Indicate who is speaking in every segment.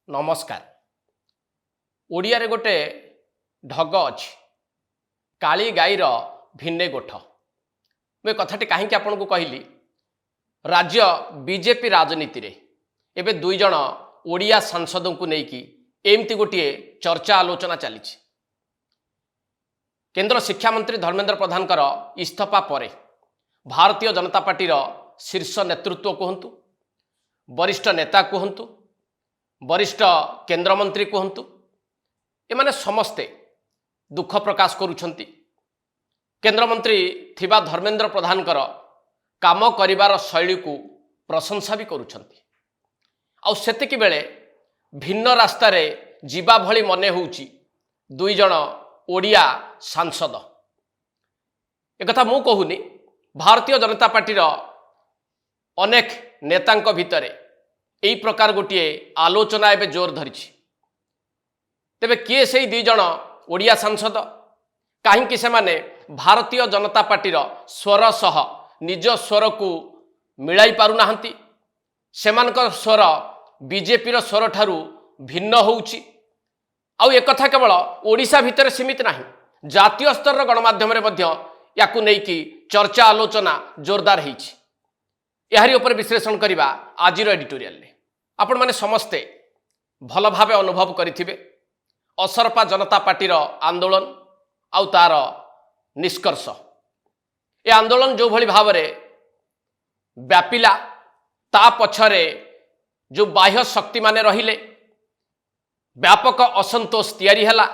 Speaker 1: नमस्कार। ओडिया रे गोटे ढग अच्छी काली गाईर भिन्ने गोठ। मैं कथाटी कहीं आपन को कहली राज्य बीजेपी राजनीति रे एबे दुई जन ओडिया सांसदों को लेकिन एमती गोटे चर्चा आलोचना चली। केंद्र शिक्षा मंत्री धर्मेंद्र प्रधान इस्तीफा पर भारतीय जनता पार्टी शीर्ष नेतृत्व कहतु, वरिष्ठ नेता कहतु, वरिष्ठ केंद्रमंत्री कहतु, एमाने समस्ते दुख प्रकाश करुछंती। केंद्रमंत्री थिबा धर्मेंद्र प्रधान काम करिवार शैली को प्रशंसा भी करुछंती। आउ सेतिकी बेले भिन्न रास्ता रे जीवा भली मने होउची दुई जन ओडिया सांसद। एक कथा मु कहूनी, भारतीय जनता पार्टीर अनेक नेतांक भितरे यही प्रकार गोटे आलोचना एवं जोर धरी। तेबे किए से दुई जन ओडिया सांसद कहीं से माने भारतीय जनता पार्टीर स्वर सह निज स्वर को मिलाई पारुना। सेमानक स्वर बीजेपी स्वर ठारू भिन्न होउची। आउ एक कथा केवल ओडिशा भितर सीमित नहीं, जातीय स्तर गणमाध्यम याकू नेकी चर्चा आलोचना जोरदार होइछि। यारी उपर विश्लेषण करवा आज एडिटोरियल रे। आपण माने समस्ते भल भावे अनुभव करिथिबे असरपा जनता पार्टीर आंदोलन आउ तार निष्कर्ष। ए आंदोलन जो भली भाव रे व्यापिला ता पछरे जो बाह्य शक्ति माने रहिले व्यापक असंतोष तैयारी हला।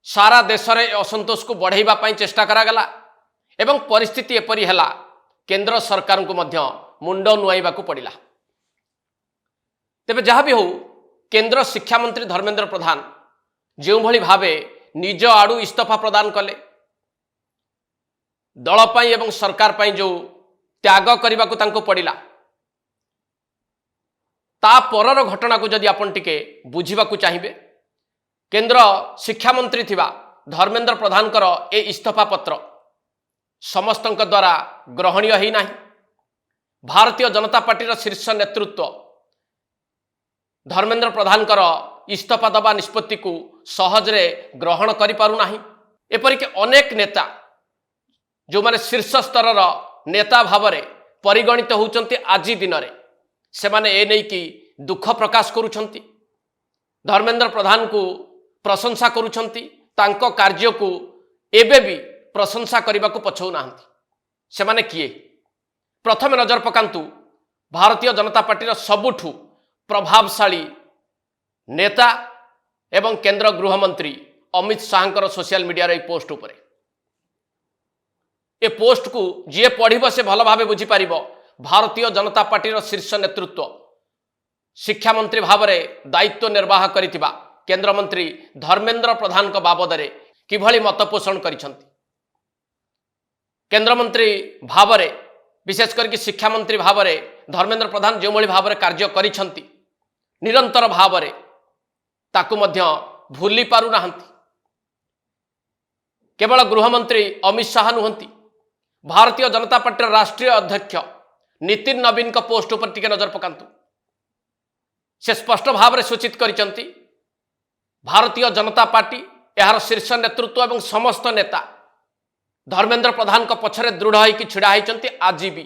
Speaker 1: सारा देश रे असंतोष को बढ़ाइबा पई चेष्टा करागला एवं परिस्थिति एपरी हला केंद्र सरकार को मध्य मुंड नुआइबा को पड़िला। तेबे जहाँ भी हो, केंद्र शिक्षा मंत्री धर्मेंद्र प्रधान जो भली भावे निज आड़ू इस्तीफा प्रदान कले, दल पाई एवं सरकार पाई जो त्याग करने को तांको पड़िला, ता परर घटना को जदि आपण टिके बुझिबा को चाहिए, केंद्र शिक्षा मंत्री थिबा धर्मेंद्र प्रधान ए इस्तीफा पत्र समस्तंक द्वारा ग्रहणीय ही नहीं। भारतीय जनता पार्टी शीर्ष नेतृत्व धर्मेंद्र प्रधान इस्तीफा दबा निष्पत्ति को सहजरे ग्रहण करि पारु नाही। एपरिक अनेक नेता जो माने शीर्ष स्तर नेता भावरे परिगणित होउचंती आज दिन रे, से माने ए नै कि दुख प्रकाश करुछंती, धर्मेंद्र प्रधान को प्रशंसा करुछंती, तांको कार्य को एबे भी प्रशंसा करने को पछौ नाहंती। से माने किए? प्रथम नजर पकांतु भारतीय जनता पार्टी सबुठु प्रभावशाली नेता एवं केंद्र गृहमंत्री अमित शाह सोशल मीडिया रे पोस्ट उपरे। ए पोस्ट को जी पढ़िब से भल भाव बुझीपार भारतीय जनता पार्टी शीर्ष नेतृत्व शिक्षा मंत्री भाव में दायित्व निर्वाह करिथिबा केंद्र मंत्री धर्मेंद्र प्रधान बाबद रे किभली मत पोषण करिसंती। केंद्र मंत्री भाव में विशेष करके शिक्षा मंत्री भाव में धर्मेंद्र प्रधान जो भाव में कार्य करिसंती, निरंतर भाव में ताकू मध्य भूली पारु नाहंती। केवल गृहमंत्री अमित शाह नुहंती, भारतीय जनता पार्टी राष्ट्रीय अध्यक्ष नितिन नवीन का पोस्ट पर टिके नजर पकांतु। से स्पष्ट भाव में सूचित करिसंती भारतीय जनता पार्टी यार शीर्ष नेतृत्व एवं समस्त नेता धर्मेंद्र प्रधान को पछरे दृढ़ होइकि छिड़ा होइचंती। आज भी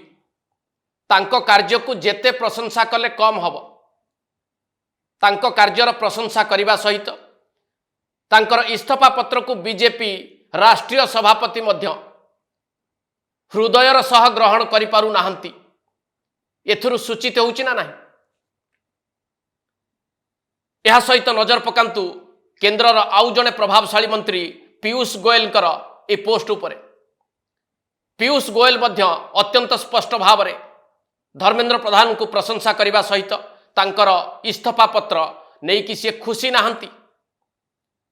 Speaker 1: तांको कार्य को जेते प्रशंसा कले कम हब। तांको कार्यर प्रशंसा करने सहित तांकर इस्तीफा पत्र को बीजेपी राष्ट्रीय सभापति मध्य हृदयर सह ग्रहण करि पारु नाहंती। एथुरु सूचित होउछि ना नाही? यह सहित नजर पकांतु केंद्रर आउ जने प्रभावशाली मंत्री पीयूष गोयल ए पोस्ट उपरे। पीयूष गोयल मध्य अत्यंत स्पष्ट भाव में धर्मेंद्र प्रधान को प्रशंसा करने सहित तांकर इस्तीफा पत्र नहीं कि सी खुशी नाहंती।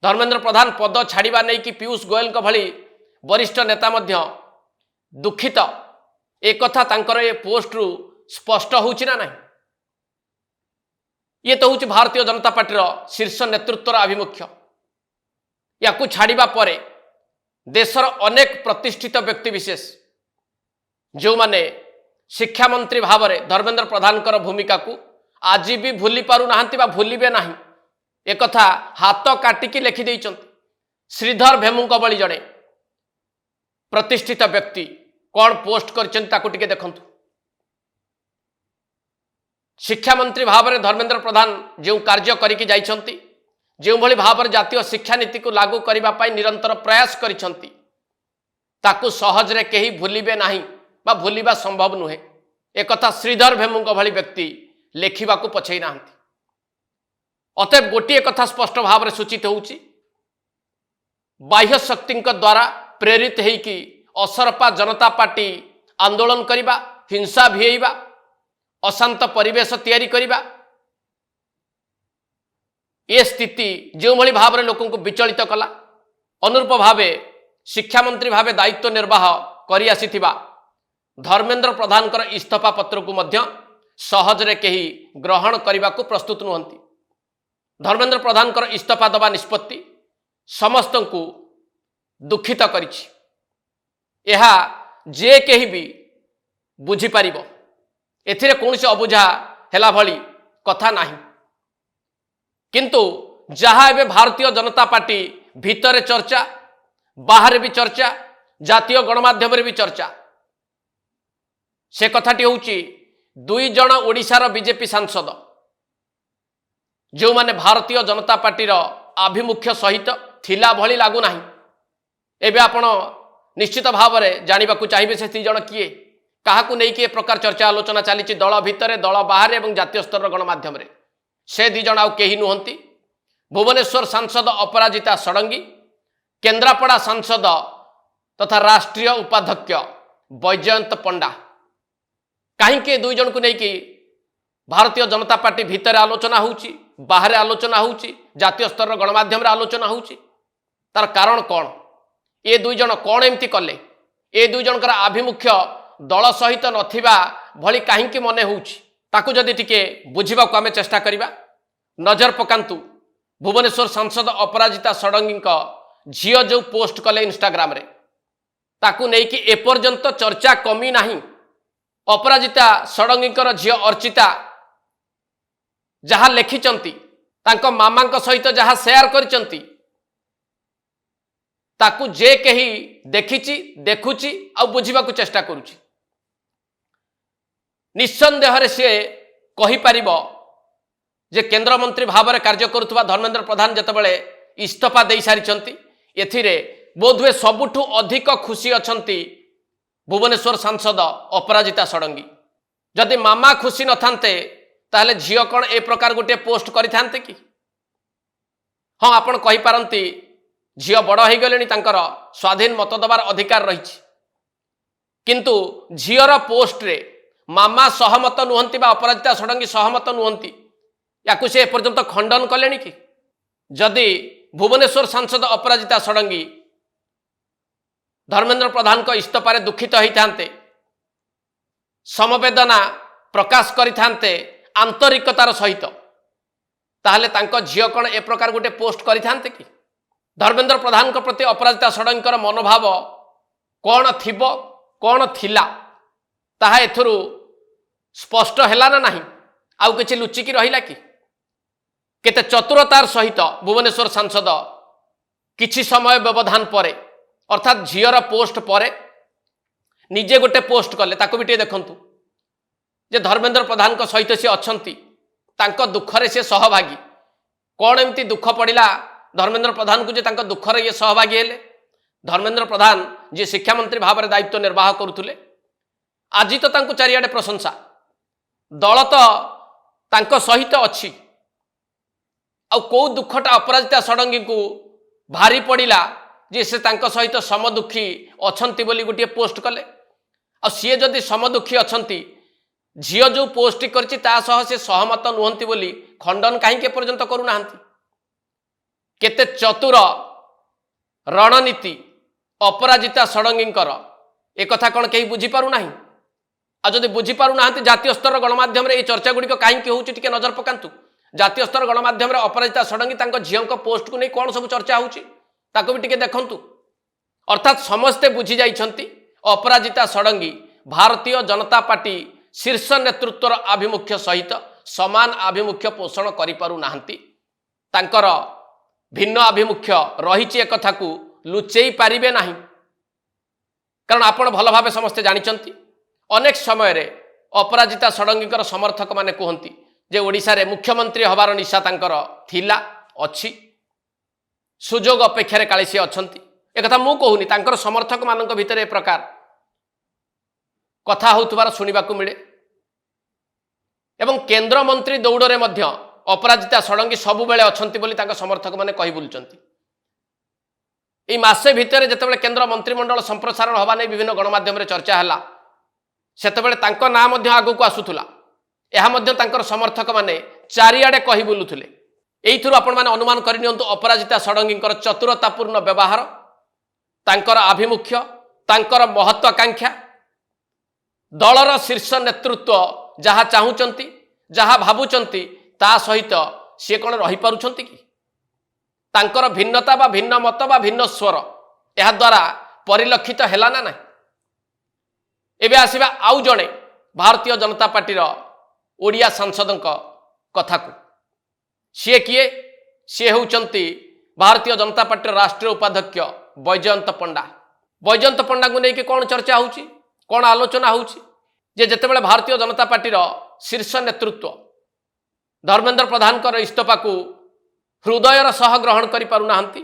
Speaker 1: धर्मेंद्र प्रधान पद छाड़िबा नहीं कि पीयूष गोयल भली वरिष्ठ नेता मध्य दुखित। एक कथा तांकर ए पोस्ट रु स्पष्ट होउछि ना नाही? ये तो होउछि भारतीय जनता पार्टी शीर्ष नेतृत्वर आभिमुख्य। याकू छाड़िबा परे देशर अनेक प्रतिष्ठित व्यक्ति विशेष जो माने शिक्षा मंत्री भाव में धर्मेंद्र प्रधान भूमिका को आज भी भूली पारु नाहंती बा भूलिबे नाही एक कथा हाथ काटिकी लिखि देइचंती। श्रीधर भेमु भली जड़े प्रतिष्ठित व्यक्ति कौन पोस्ट कर देखंतु। शिक्षा मंत्री भाव में धर्मेंद्र प्रधान जो कार्य करिकी जाइछंती, जो भली भाव में जातीय शिक्षा नीति को लागू करने निरंतर प्रयास करिछंती, ताकू सहजरे कहीं भूलिबे नाही बा भूलिबा संभव नुहे एक कथा श्रीधर भेमु भली व्यक्ति लेखिबा को पछई नाहंती। अतएव गोटे कथा स्पष्ट भाव में सूचित होउची, बाह्य शक्ति द्वारा प्रेरित होइकी असरपा जनता पार्टी आंदोलन करिबा, हिंसा भिएबा, अशांत परिवेश तैयारी करिबा, ये स्थिति जो भली भाव में लोकों को विचलित कला। अनुरूप भावे शिक्षा मंत्री भावे दायित्व निर्वाह करि आसिथिबा धर्मेंद्र प्रधान इस्तीफा पत्र को मध्य सहजरे कहीं ग्रहण करने को प्रस्तुत नुहंती। धर्मेंद्र प्रधान इस्तीफा दबा निष्पत्ति समस्त को दुखित करिछि। यह जे कहीं भी बुझी पारिबो, एथिरे कौनसी अबुझा हेला भली कथा नाही। किंतु जहाँ एबे भारतीय जनता पार्टी भितर चर्चा, बाहर भी चर्चा, जातीय गणमाध्यम भी चर्चा, से कथाटी होउची दुई जन ओडिशार बीजेपी सांसद जो माने भारतीय जनता पार्टी आभिमुख्य सहित थिला भली लागू नाही। एबे आपण निश्चित भाव में जानिबा को चाहिए से 3 जन किए, काहाकू नहीं कि प्रकार चर्चा आलोचना चली दल भितर दल बाहर एवं जातीय स्तर गणमाध्यम से 2 जन आउ केही नुहंती। भुवनेश्वर सांसद अपराजिता षडंगी, केन्द्रापड़ा सांसद तथा राष्ट्रीय उपाध्यक्ष बैजयंत पंडा। कहीं 2 जन को लेकिन भारतीय जनता पार्टी भितर आलोचना होउची, बाहर आलोचना होउची, जातीय स्तर गणमाध्यम आलोचना होउची, तार कारण कौन? ये 2 जन कौन एमती कले? ये 2 जनकर आभिमुख्य दल सहित नथिबा भली कहीं मने होउची, ताकू जदि टिके बुझिबा को आमे चेष्टा करिबा। नजर पकांतु भुवनेश्वर सांसद अपराजिता षडंगी झियो जो पोस्ट कले इंस्टाग्राम रे, ताकू नहीं कि एपर्यंत चर्चा कमी नाही। अपराजिता षडंगी झियो अर्चिता जहाँ लिखिचंती, तांको मामा सहित जहाँ शेयर करिचंती, ताकू जे कहीं देखिची, देखुची आ बुझिबा को चेष्टा करुची। निस्संदेह से कहि पारिबो जे केंद्र मंत्री भाव में कार्य करुवा धर्मेंद्र प्रधान जेतेबेले इस्तीफा दे सारी एथिरे बोधवे सबुठु अधिक खुशी अछंती भुवनेश्वर सांसद अपराजिता षडंगी। जदि मामा खुशी न थांते ताहले झियो कौन ए प्रकार गोटे पोस्ट करिथांते कि? हाँ, आपण कहि पारंती झियो बड़ हो गले, तांकर स्वाधीन मत दबार अधिकार रही, किंतु झियोर पोस्ट रे मामा सहमत नुहंती बा अपराजिता षडंगी सहमत नुहंती, याकू से एपर्यंत खंडन कले कि? जदि भुवनेश्वर सांसद अपराजिता षडंगी धर्मेंद्र प्रधान को इस्तीफार दुखित होते, समवेदना प्रकाश करते आंतरिकतार सहित, ताहले तांको झियो कौन ए प्रकार गोटे पोस्ट करते कि? धर्मेंद्र प्रधान को प्रति अपराजिता षडंगी मनोभाव कौन थिबो, कौन थिला, ताहा एथुरु स्पष्ट हैला ना नाही? आउ किछि लुचिकी रहिला कि? केते चतुरतार सहित भुवनेश्वर सांसद किछि समय व्यवधान परे, अर्थात झियोर पोस्ट परे निजे गोटे पोस्ट कले, ताको भी देखंतु जे धर्मेंद्र प्रधान को सहित सी अछंती, तांको दुखरे से सहभागी। कौन एमती दुख पड़िला धर्मेंद्र प्रधान को जे तांको दुखरे ये सहभागी हेले? धर्मेंद्र प्रधान जे शिक्षा मंत्री भाव में दायित्व निर्वाह करुले, आज तो तांको चारिआडे प्रशंसा, दल तो तांको सहित अच्छी। आ कौ दुखटा अपराजिता षडंगी को भारी पड़िला जे से तांको सहित समदुखी अछंती बोली गोटे पोस्ट कले। आ सी जदि समदुखी अछंती, झियो जो पोस्ट करछि ता सह से सहमत नुहंती बोली खंडन कहीं पर्यंत करूना? केते चतुर रणनीति अपराजिता षडंगीकर एक कथा कौन कहीं बुझीपारु नाही? आ जदि बुझीपारु नाहांती जातीय स्तर गणमाध्यम ये चर्चा गुड़िक कहीं होउछि टिके नजर पकांतु। जातीय स्तर गणमाध्यम अपराजिता षडंगी तांको झियोंको पोस्ट को नहीं कौन सब चर्चा होउछि ताको भी टिके देखंतु। अर्थात समस्ते बुझी जाइछंती अपराजिता षडंगी भारतीय जनता पार्टी शीर्ष नेतृत्वर आभिमुख्य सहित समान आभिमुख्य पोषण करिपारुनाहांती तांकर भिन्न आभिमुख्य रही एक कथा को लुचेई पारिबे नाही। कारण आपण भल भावे समस्ते जानिचंती अनेक समय रे अपराजिता षडंगीकर समर्थक माने कहती जे ओडिशा रे मुख्यमंत्री हबार निशा तांकर थिला अछि सुजोग अपेक्षा काले सी अछंती एक कथा मु कहूनी तांकर समर्थक मानक भितर ए प्रकार कथा होतुबार सुनिबा को मिले एवं केंद्र मंत्री दौड़े मध्य अपराजिता षडंगी सबु बेले अछंती बोली तांकर समर्थक माने कहि बुलचंती। एई मासे भितर जेतेबेले केंद्र मंत्रिमंडल संप्रसारण हवा नै विभिन्न गणमाध्यम रे चर्चा हला सेतेबेले तांको नाम मध्य आगु को आसुथुला एहा मध्य तांकर समर्थक माने चारिआडे कहि बुलुथुले। एइथुरु आपण माने अनुमान करि नियंतु अपराजिता षडंगीकर चतुरतापूर्ण व्यवहार तांकर आभिमुख्य तांकर महत्वाकांक्षा दलर शीर्ष नेतृत्व जहाँ चाहूचंती जहाँ भावुचंती ता सहित सी कौन रही पारुछंती कि तांकर भिन्नता बा भिन्न मत बा भिन्न स्वर यह द्वारा परिलक्षित हैला ना नहीं। एबे आसीबा आउ जणे भारतीय जनता पार्टी ओडिया सांसद कथा को सी किए सी होउचंती भारतीय जनता पार्टी राष्ट्रीय उपाध्यक्ष बैजयंत पंडा। बैजयंत पंडा को लेकिन कौन चर्चा होउची कौन आलोचना होउची जे जेतेबेले भारतीय जनता पार्टी शीर्ष नेतृत्व धर्मेंद्र प्रधान इस्तफा को हृदयर सह ग्रहण करि पारुनाहांती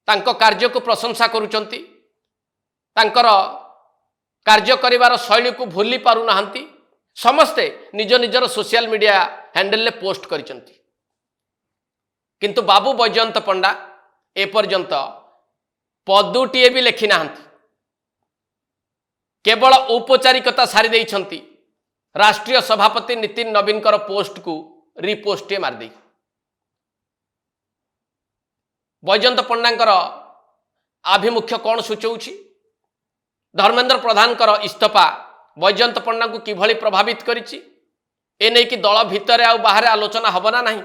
Speaker 1: तांको कार्य को प्रशंसा करुचंती तांकर कार्य करिवार शैली को भूली पारुनाहांती समस्ते निज निजर सोशल मीडिया हैंडल ले पोस्ट करिचंती किंतु बाबू बैजयंत पंडा एपर्यंत पदुटीए भी लेखि नाहांती केवल औपचारिकता सारी देइछंती राष्ट्रीय सभापति नितिन नवीन पोस्ट को रिपोस्ट मारदे। बैजयंत पंडांकर आभिमुख्य कौन सूचौछि धर्मेंद्र प्रधान इस्तफा बैजयंत पंडा को किभली प्रभावित करिछि ए नै कि दल भितर आ बाहर आलोचना हबना नहीं।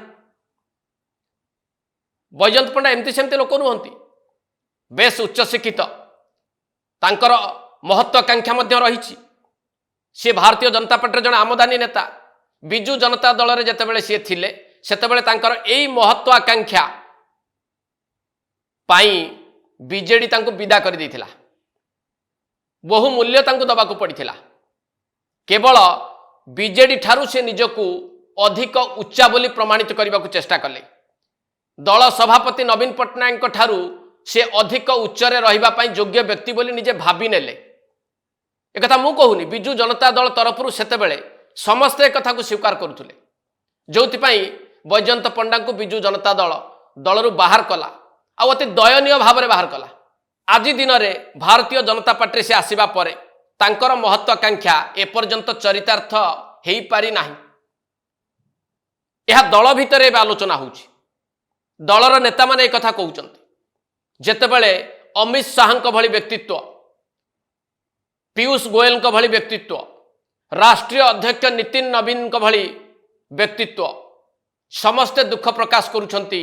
Speaker 1: बैजयंत पंडा एमती सेमती लोक नुहंती बेस उच्च शिक्षित तांकर महत्वाकांक्षा मध्य रही सी भारतीय जनता पार्टी जन आमदानी नेता विजु जनता दल रे जेतेबेले सी थिले सेतेबेले तांकर एई महत्वाकांक्षा पाई बीजेडी तांको विदा कर देथिला बहु मूल्य तांको दबा को पड़िथिला केवल बीजेडी ठारू से निजको अधिक उच्चा बोली प्रमाणित करने को चेष्टा कले दल सभापति नवीन पट्टनायक ठारू से अधिक उच्चरे रहिबा पई योग्य व्यक्ति बोली निजे भाबी नेले। एक कथा मु कहूनी बिजु जनता दल तरफ सेतेबेले समस्ते एक कथा को स्वीकार करुथुले जोथिपाई बैजयंत पंडा को बिजु जनता दलरू बाहर कला आ अति दयनीय भाव में बाहर कला। आज दिन में भारतीय जनता पार्टी से आसिबा परे तांकर महत्वाकांक्षा एपर्यंत चरितार्थ हेई पारि नाही। यह दल भितर एवं आलोचना होउछि दलर नेता माने एक कथा कहउचंती जेतेबेले अमित शाह भली व्यक्तित्व पीयूष गोयल भली व्यक्तित्व राष्ट्रीय अध्यक्ष नितिन नवीन भली व्यक्तित्व समस्ते दुख प्रकाश करुछंती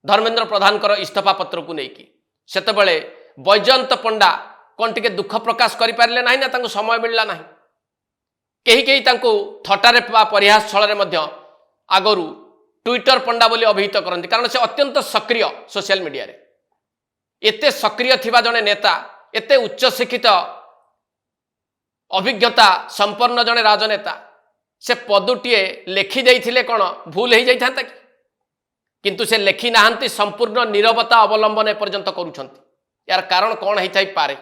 Speaker 1: धर्मेंद्र प्रधान इस्तफा पत्र को लेकिन सेतेबेले बैजयंत पंडा कौन टिके दुख प्रकाश करें ना ना तांको समय मिलला ना कहीं कहीं तांको थटारे परिहास छल आगरू ट्विटर पंडा बोली अभिहित करती कारण से अत्यंत सक्रिय सोशल मीडिया रे एते सक्रिय थिबा जने नेता एते उच्च शिक्षित अभिज्ञता संपन्न जने राजनेता से पदुटीए लेखि जाइथिले कौन भूल हो जाता कि किंतु से लेखि नाहांती संपूर्ण नीरवता अवलंबन एपर्यंत करुछंती। यार कारण कौन होई पारे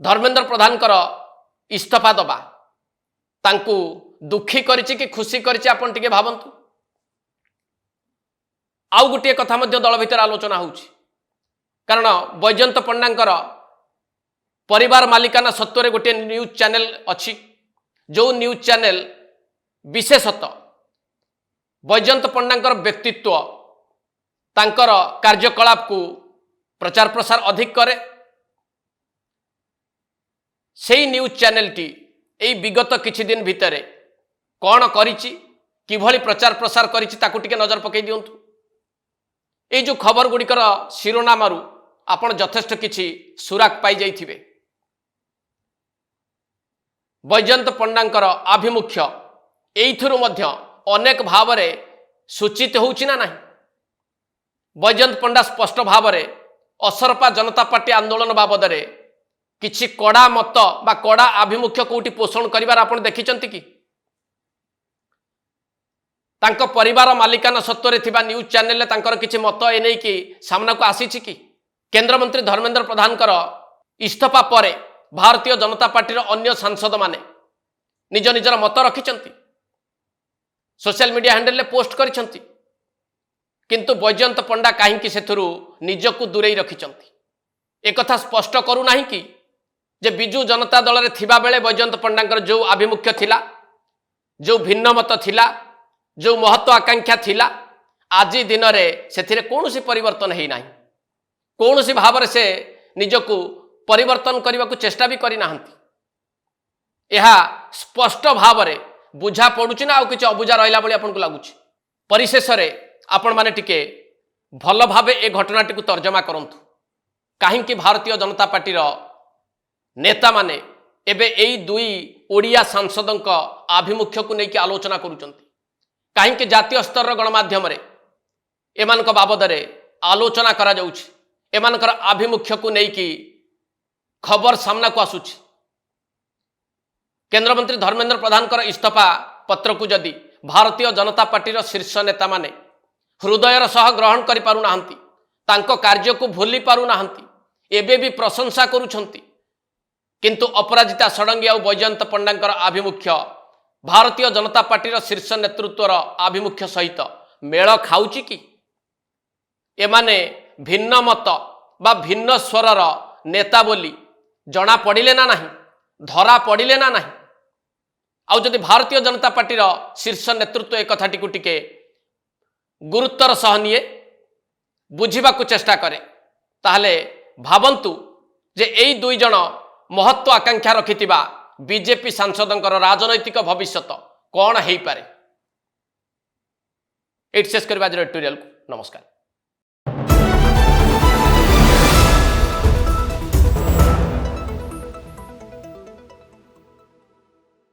Speaker 1: धर्मेंद्र प्रधान इस्तफा दबा तांकू दुखी करिछि कि खुशी करिछि आपण टिके भाबंतु। आउ गोटे कथा मध्य दल भितर आलोचना होउछि कारण बैजयंत पंडांकर परिवार मालिकाना सत्वरे गोटे न्यूज चैनल अच्छी जो न्यूज चैनल विशेषतः बैजयंत पंडांकर व्यक्तित्व तांकर कार्यकलाप को प्रचार प्रसार अधिक करे से न्यूज चैनल टी एई विगत किछि दिन भितरे कौन करिछि किभली प्रचार प्रसार करिछि ताकू टिके नजर पकई दियंतु। ए जो खबर गुड़िकर शिरोनामारू आपण यथेष्ट किछि सुराग पाई जाइथिबे। बैजयंत पंडांकर आभिमुख्य एइथुरु मध्य अनेक भाव में सूचित होउछि ना नहीं। बैजयंत पंडा स्पष्ट भाव में असरपा जनता पार्टी आंदोलन बाबद में किछि कड़ा मत बा कड़ा आभिमुख्य कोउटी पोषण करिवार आपण देखिचंती कि तांको परिवार मालिकाना सत्वरे थिबा न्यूज चैनल ले तांकर किछि मत ए नै कि सामना को आसीछि कि केंद्र मंत्री धर्मेंद्र प्रधान कर इस्तीफा पर भारतीय जनता पार्टी अन्य सांसद माने निज निजर मत रखिचंती, सोशल मीडिया हैंडल ले पोस्ट करिसंती, किंतु बैजयंत पंडा कहीं सेथुरु निजकु दूरे रखिचंती। एक कथा स्पष्ट करू नाही कि जे बिजु जनता दल रे थिबा बेले बैजयंत पंडांकर जो आभिमुख्य थिला, जो भिन्न मत थिला, जो महत्व आकांक्षा थिला, आज दिन में से कौन परिवर्तन है ना, कौन भाव से निजकु परिवर्तन करने को चेष्टा भी करना। यह स्पष्ट भाव में बुझा पड़ुछि ना आ कि अबुझा रहा भाई आपको लगुच। परिशेष आपण माने टिके भल भाव ए घटनाटी को तर्जमा करंतु। कहीं भारतीय जनता पार्टी नेता माने एबे एई दुई ओडिया सांसदों आभिमुख्य को लेकिन आलोचना करुचंती। कहीं जातीय स्तर गणमाध्यम एमान बाबद आलोचना करा जाउछि, एमानकर आभिमुख्य को लेकिन खबर सामना को आसुछि। केंद्र मंत्री धर्मेंद्र प्रधान कर इस्तीफा पत्र को जदि भारतीय जनता पार्टी शीर्ष नेता माने हृदयर सह ग्रहण करि पारु नाहंती, तांको कार्य को भूली पारु नाहंती, एबे भी प्रशंसा करुछंती, किंतु अपराजिता षडंगी और बैजयंत पंडांकर आभिमुख्य भारतीय जनता पार्टी शीर्ष नेतृत्वर आभिमुख्य सहित मेल खाउछि कि? एमाने भिन्न मत बा भिन्न स्वरर नेता बोली जना पड़िले ना नहीं, धरा पड़िले ना नहीं। आउ जदि भारतीय जनता पार्टी शीर्ष नेतृत्व एक कथाटी को टिके गुरुत्वर सह निये, बुझिबा को चेष्टा करे, ताहले भावंतु जे एई दुई जन महत्व आकांक्षा रखिथिबा बीजेपी सांसदों राजनैतिक भविष्यत कौन हो पारे। एट शेष करबा एडिटोरियल को नमस्कार।